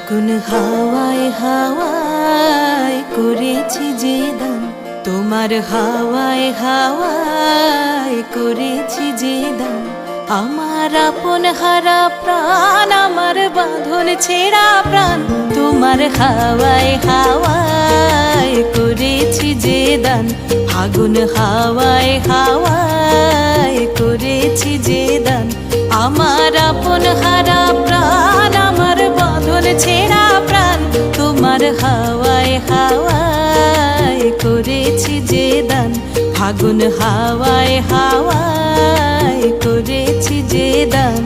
ফাগুন হাওয়ায় হাওয়ায় করেছি যে দান, তোমার হাওয়ায় হাওয়ায় করেছি যে দান। আমার আপন হারা প্রাণ, আমার বাঁধন ছেঁড়া প্রাণ, তোমার হাওয়ায় হাওয়ায় করেছি যে দান। ফাগুন হাওয়ায় হাওয়ায় করেছি যে দান। আমার আপন হারা প্রাণ, আমার বাঁধন ছেঁড়া প্রাণ, তোমার হাওয়ায় হাওয়ায় করেছি যে দান। ফাগুন হাওয়ায় হাওয়ায় করেছি যে দান।